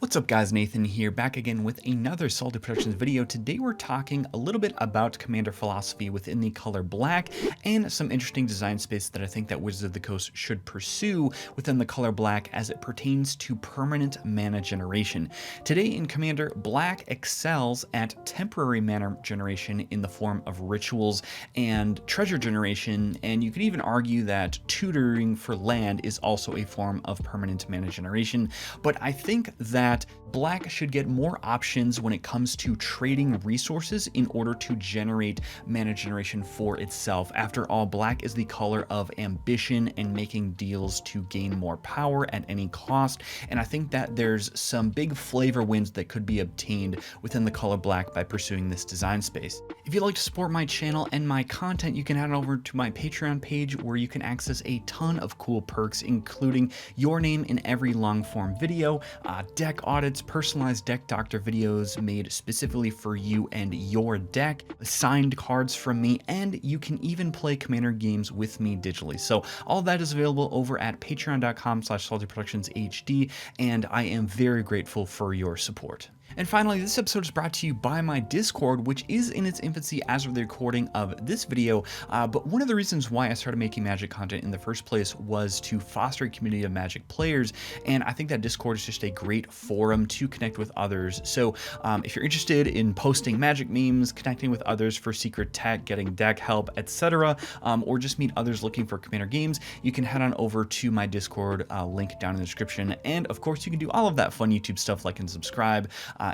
What's up guys, Nathan here, back again with another Salty Productions video. Today we're talking a little bit about commander philosophy within the color black and some interesting design space that I think that Wizards of the Coast should pursue within the color black as it pertains to permanent mana generation. Today in Commander, black excels at temporary mana generation in the form of rituals and treasure generation, and you could even argue that tutoring for land is also a form of permanent mana generation, but I think that black should get more options when it comes to trading resources in order to generate mana generation for itself. After all, black is the color of ambition and making deals to gain more power at any cost, and I think that there's some big flavor wins that could be obtained within the color black by pursuing this design space. If you'd like to support my channel and my content, you can head over to my Patreon page where you can access a ton of cool perks, including your name in every long form video, deck audits, personalized deck doctor videos made specifically for you and your deck, signed cards from me, and you can even play Commander games with me digitally. So all that is available over at patreon.com/saltyproductionshd, and I am very grateful for your support. And finally, this episode is brought to you by my Discord, which is in its infancy as of the recording of this video, but one of the reasons why I started making Magic content in the first place was to foster a community of Magic players, and I think that Discord is just a great forum to connect with others. So if you're interested in posting Magic memes, connecting with others for secret tech, getting deck help, etc., or just meet others looking for Commander games, you can head on over to my Discord, link down in the description, and of course you can do all of that fun YouTube stuff like and subscribe.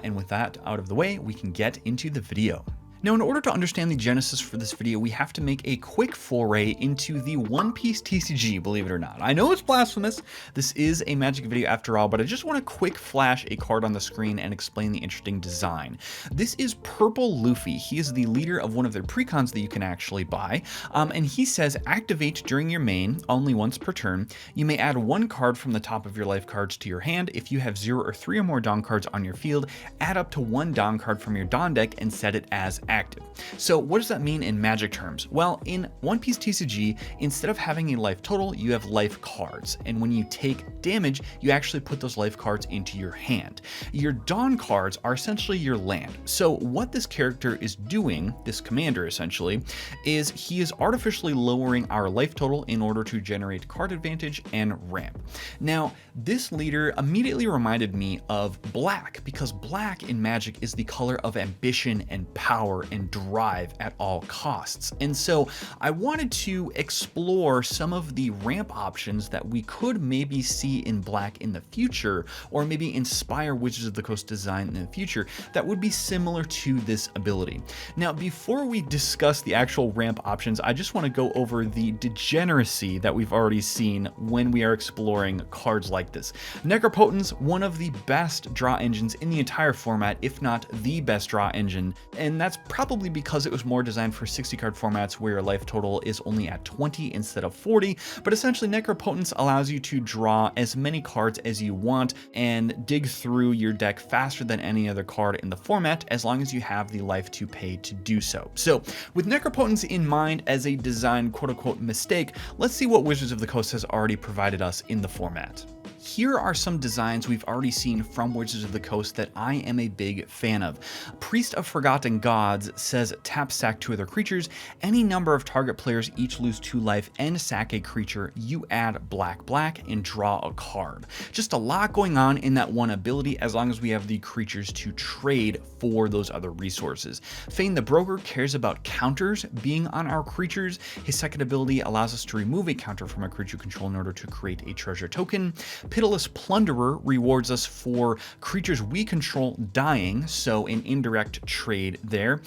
And with that out of the way, we can get into the video. Now, in order to understand the genesis for this video, we have to make a quick foray into the One Piece TCG, believe it or not. I know it's blasphemous. This is a Magic video after all, but I just want to quick flash a card on the screen and explain the interesting design. This is Purple Luffy. He is the leader of one of their precons that you can actually buy, and he says activate during your main only once per turn. You may add one card from the top of your life cards to your hand. If you have 0 or 3 or more Dawn cards on your field, add up to 1 Dawn card from your Dawn deck and set it as active. So what does that mean in Magic terms? Well, in One Piece TCG, instead of having a life total, you have life cards. And when you take damage, you actually put those life cards into your hand. Your Dawn cards are essentially your land. So what this character is doing, this commander essentially, is he is artificially lowering our life total in order to generate card advantage and ramp. Now, this leader immediately reminded me of black, because black in Magic is the color of ambition and power and drive at all costs. And so I wanted to explore some of the ramp options that we could maybe see in black in the future, or maybe inspire Wizards of the Coast design in the future that would be similar to this ability. Now, before we discuss the actual ramp options, I just want to go over the degeneracy that we've already seen when we are exploring cards like this. Necropotence, one of the best draw engines in the entire format, if not the best draw engine, and that's probably because it was more designed for 60 card formats where your life total is only at 20 instead of 40, but essentially Necropotence allows you to draw as many cards as you want and dig through your deck faster than any other card in the format, as long as you have the life to pay to do so. So with Necropotence in mind as a design quote-unquote mistake, let's see what Wizards of the Coast has already provided us in the format. Here are some designs we've already seen from Wizards of the Coast that I am a big fan of. Priest of Forgotten Gods says tap sack 2 other creatures. Any number of target players each lose 2 life and sack a creature. You add black and draw a card. Just a lot going on in that one ability, as long as we have the creatures to trade for those other resources. Fane the Broker cares about counters being on our creatures. His second ability allows us to remove a counter from a creature control in order to create a treasure token. Pitiless Plunderer rewards us for creatures we control dying, so an indirect trade there.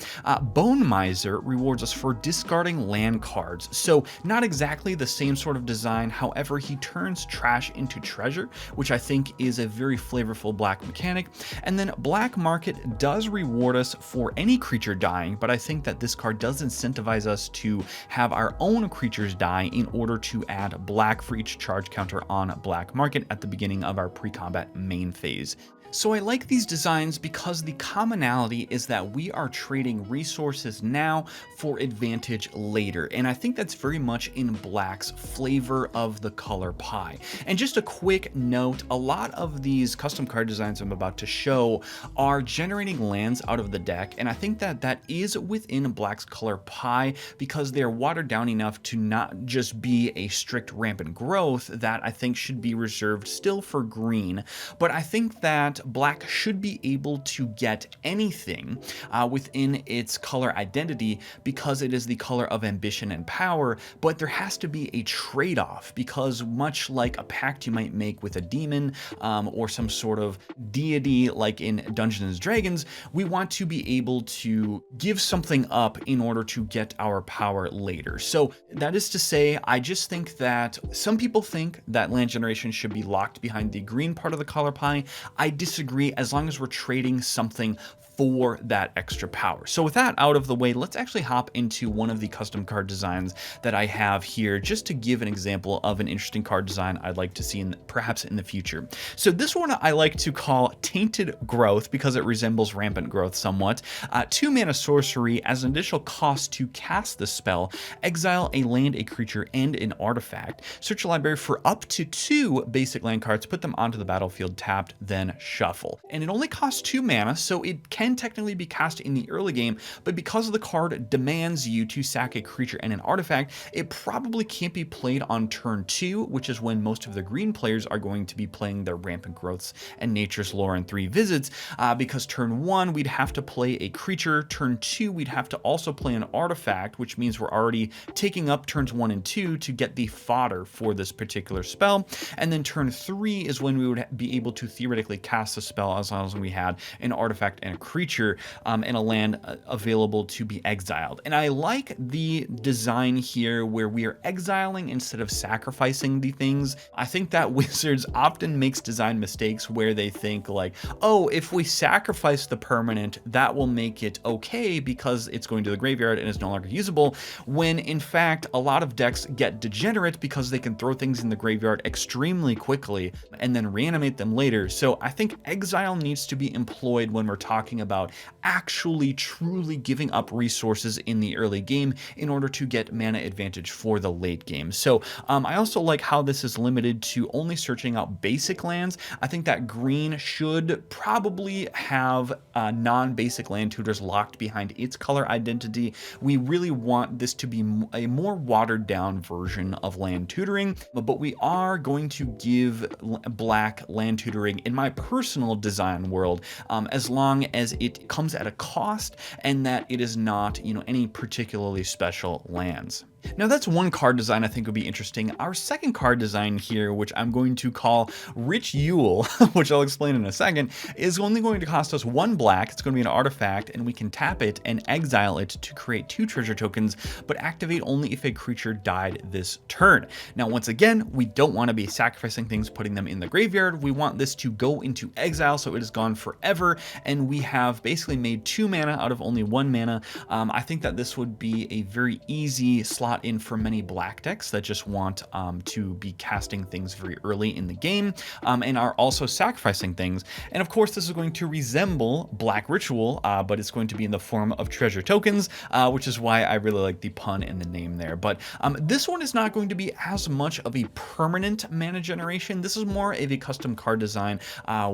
Bone Miser rewards us for discarding land cards, so not exactly the same sort of design, however he turns trash into treasure, which I think is a very flavorful black mechanic. And then Black Market does reward us for any creature dying, but I think that this card does incentivize us to have our own creatures die in order to add black for each charge counter on Black Market at the beginning of our pre-combat main phase. So I like these designs because the commonality is that we are trading resources now for advantage later, and I think that's very much in Black's flavor of the color pie. And just a quick note, a lot of these custom card designs I'm about to show are generating lands out of the deck, and I think that that is within Black's color pie because they're watered down enough to not just be a strict rampant growth that I think should be reserved still for green. But I think that Black should be able to get anything within its color identity because it is the color of ambition and power, but there has to be a trade-off because much like a pact you might make with a demon or some sort of deity like in Dungeons & Dragons, we want to be able to give something up in order to get our power later. So that is to say, I just think that some people think that land generation should be locked behind the green part of the color pie. I disagree as long as we're trading something for that extra power. So with that out of the way, let's actually hop into one of the custom card designs that I have here just to give an example of an interesting card design I'd like to see perhaps in the future. So this one I like to call Tainted Growth because it resembles Rampant Growth somewhat. 2 mana sorcery. As an additional cost to cast the spell, exile a land, a creature, and an artifact. Search your library for up to 2 basic land cards, put them onto the battlefield tapped, then shuffle. And it only costs 2 mana, so it can technically be cast in the early game, but because the card demands you to sack a creature and an artifact, it probably can't be played on turn 2, which is when most of the green players are going to be playing their Rampant Growths and Nature's Lore and 3 Visits, because turn 1 we'd have to play a creature, turn 2 we'd have to also play an artifact, which means we're already taking up turns 1 and 2 to get the fodder for this particular spell, and then turn 3 is when we would be able to theoretically cast the spell as long as we had an artifact and a creature and a land available to be exiled. And I like the design here where we are exiling instead of sacrificing the things. I think that Wizards often makes design mistakes where they think like, oh, if we sacrifice the permanent, that will make it okay because it's going to the graveyard and is no longer usable, when in fact a lot of decks get degenerate because they can throw things in the graveyard extremely quickly and then reanimate them later. So I think exile needs to be employed when we're talking about actually truly giving up resources in the early game in order to get mana advantage for the late game. So I also like how this is limited to only searching out basic lands. I think that green should probably have non-basic land tutors locked behind its color identity. We really want this to be a more watered down version of land tutoring, but we are going to give Black land tutoring in my personal design world as long as it comes at a cost and that it is not, any particularly special lands. Now that's one card design I think would be interesting. Our second card design here, which I'm going to call Rich Yule, which I'll explain in a second, is only going to cost us 1 black. It's going to be an artifact, and we can tap it and exile it to create 2 treasure tokens, but activate only if a creature died this turn. Now once again, we don't want to be sacrificing things, putting them in the graveyard. We want this to go into exile so it is gone forever, and we have basically made 2 mana out of only 1 mana. I think that this would be a very easy slot in for many black decks that just want to be casting things very early in the game and are also sacrificing things. And of course, this is going to resemble Black Ritual, but it's going to be in the form of treasure tokens, which is why I really like the pun in the name there. But this one is not going to be as much of a permanent mana generation. This is more of a custom card design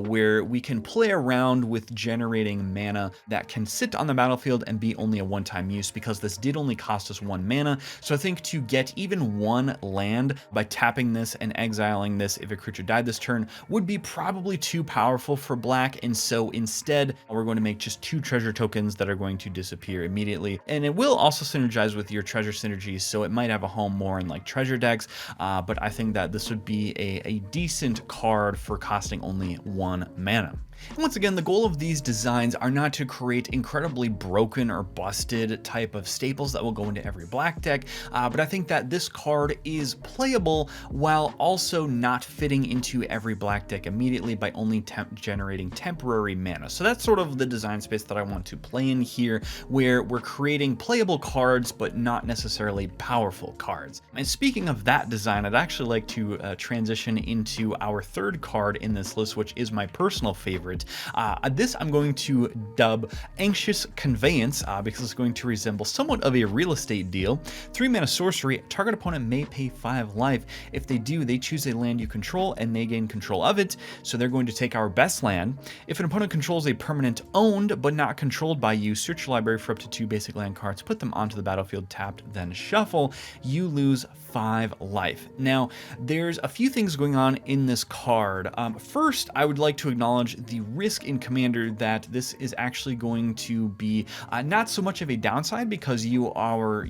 where we can play around with generating mana that can sit on the battlefield and be only a one-time use, because this did only cost us 1 mana. So I think to get even 1 land by tapping this and exiling this if a creature died this turn would be probably too powerful for black, and so instead we're going to make just 2 treasure tokens that are going to disappear immediately. And it will also synergize with your treasure synergies, so it might have a home more in like treasure decks, but I think that this would be a decent card for costing only 1 mana. And once again, the goal of these designs are not to create incredibly broken or busted type of staples that will go into every black deck, but I think that this card is playable while also not fitting into every black deck immediately by only generating temporary mana. So that's sort of the design space that I want to play in here, where we're creating playable cards but not necessarily powerful cards. And speaking of that design, I'd actually like to transition into our third card in this list, which is my personal favorite. This I'm going to dub Anxious Conveyance because it's going to resemble somewhat of a real estate deal. 3 mana sorcery, target opponent may pay 5 life. If they do, they choose a land you control and they gain control of it, so they're going to take our best land. If an opponent controls a permanent owned but not controlled by you, search your library for up to 2 basic land cards, put them onto the battlefield tapped, then shuffle. You lose 5 life. Now, there's a few things going on in this card. First, I would like to acknowledge the risk in Commander that this is actually going to be not so much of a downside, because you are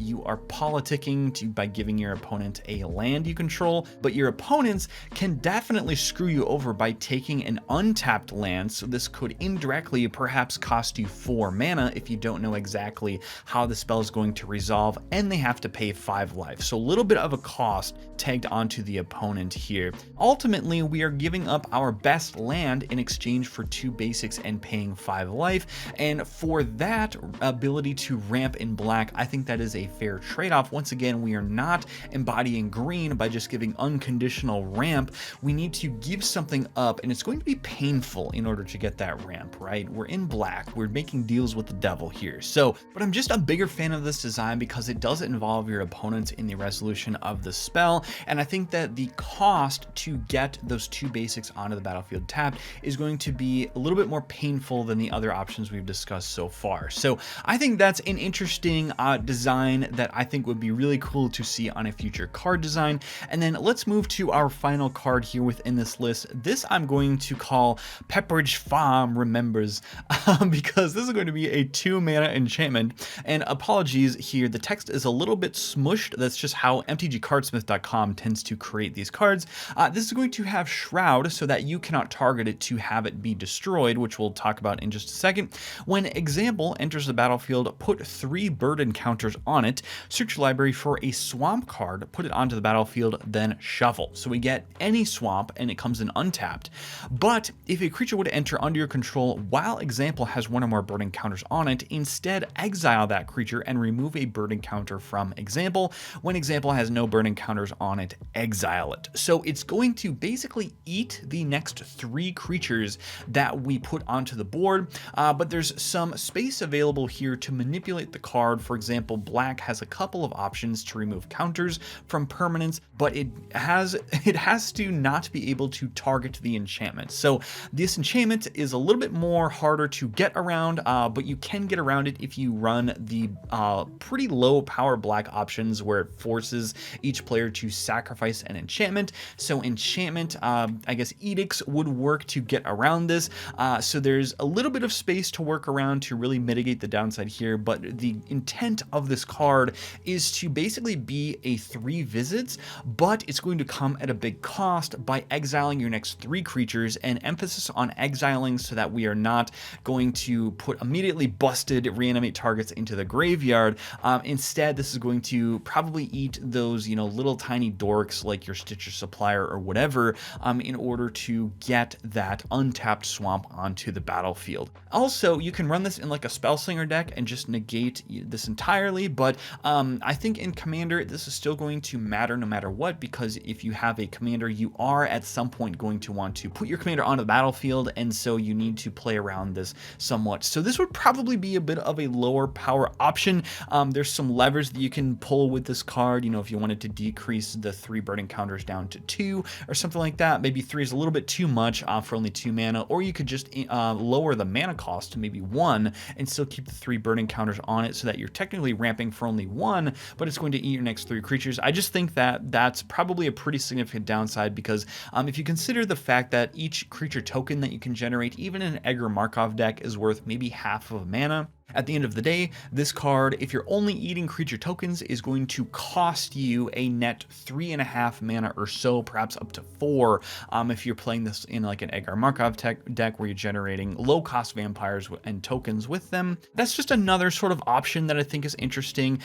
politicking by giving your opponent a land you control, but your opponents can definitely screw you over by taking an untapped land. So this could indirectly perhaps cost you 4 mana if you don't know exactly how the spell is going to resolve, and they have to pay 5 life. So a little bit of a cost tagged onto the opponent here. Ultimately, we are giving up our best land in exchange for 2 basics and paying 5 life, and for that ability to ramp in black, I think that is a fair trade-off. Once again, we are not embodying green by just giving unconditional ramp. We need to give something up, and it's going to be painful in order to get that ramp, right? We're in black, we're making deals with the devil here. So, but I'm just a bigger fan of this design because it does involve your opponents in the resolution of the spell, and I think that the cost to get those 2 basics onto the battlefield tapped is going to be a little bit more painful than the other options we've discussed so far. So I think that's an interesting design that I think would be really cool to see on a future card design. And then let's move to our final card here within this list. This I'm going to call Pepperidge Farm Remembers because this is going to be a 2 mana enchantment. And apologies here, the text is a little bit smushed. That's just how mtgcardsmith.com tends to create these cards. This is going to have Shroud so that you cannot target it to have it be destroyed, which we'll talk about in just a second. When Example enters the battlefield, put 3 burden counters on it, search your library for a swamp card, put it onto the battlefield, then shuffle. So we get any swamp and it comes in untapped. But if a creature would enter under your control while Example has 1 or more burden counters on it, instead exile that creature and remove a burden counter from Example. When Example has no burden counters on it, exile it. So it's going to basically eat the next 3 creatures that we put onto the board, but there's some space available here to manipulate the card. For example, black has a couple of options to remove counters from permanents, but it has to not be able to target the enchantment. So this enchantment is a little bit more harder to get around, but you can get around it if you run the pretty low power black options where it forces each player to sacrifice an enchantment. So enchantment, I guess edicts would work to get around this. So there's a little bit of space to work around to really mitigate the downside here, but the intent of this card is to basically be a 3 visits, but it's going to come at a big cost by exiling your next 3 creatures, and emphasis on exiling so that we are not going to put immediately busted reanimate targets into the graveyard. Instead, this is going to probably eat those, little tiny dorks like your Stitcher Supplier or whatever, in order to get that untapped swamp onto the battlefield. Also, you can run this in like a Spellslinger deck and just negate this entirely, but I think in Commander, this is still going to matter no matter what, because if you have a commander, you are at some point going to want to put your commander onto the battlefield, and so you need to play around this somewhat. So this would probably be a bit of a lower power option. There's some levers that you can pull with this card, if you wanted to decrease the 3 burden counters down to 2 or something like that. Maybe 3 is a little bit too much for only 2 mana, or you could just lower the mana cost to maybe 1 and still keep the 3 burden counters on it so that you're technically ramping for only 1, but it's going to eat your next 3 creatures. I just think that that's probably a pretty significant downside, because if you consider the fact that each creature token that you can generate, even in an Egger Markov deck, is worth maybe half of a mana, At the end of the day, this card, if you're only eating creature tokens, is going to cost you a net 3.5 mana or so, perhaps up to 4, if you're playing this in like an Edgar Markov deck where you're generating low-cost vampires and tokens with them. That's just another sort of option that I think is interesting,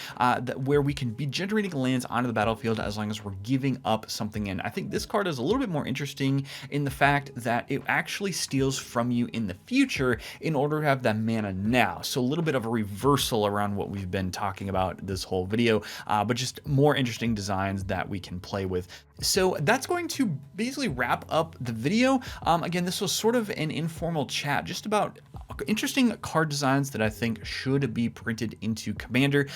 where we can be generating lands onto the battlefield as long as we're giving up something in. I think this card is a little bit more interesting in the fact that it actually steals from you in the future in order to have that mana now. So a little bit of a reversal around what we've been talking about this whole video, but just more interesting designs that we can play with. So that's going to basically wrap up the video. Again, this was sort of an informal chat just about interesting card designs that I think should be printed into Commander.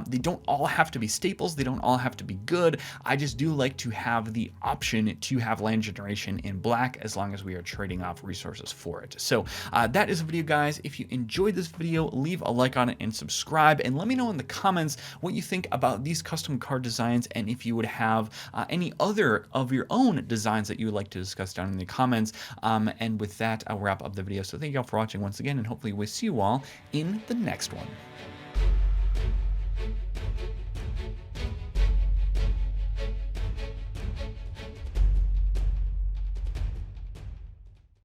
They don't all have to be staples. They don't all have to be good. I just do like to have the option to have land generation in black as long as we are trading off resources for it. So that is the video, guys. If you enjoyed this video, leave a like on it and subscribe, and let me know in the comments what you think about these custom card designs, and if you would have any other of your own designs that you would like to discuss down in the comments. And with that, I'll wrap up the video. So thank you all for watching once again, and hopefully we'll see you all in the next one.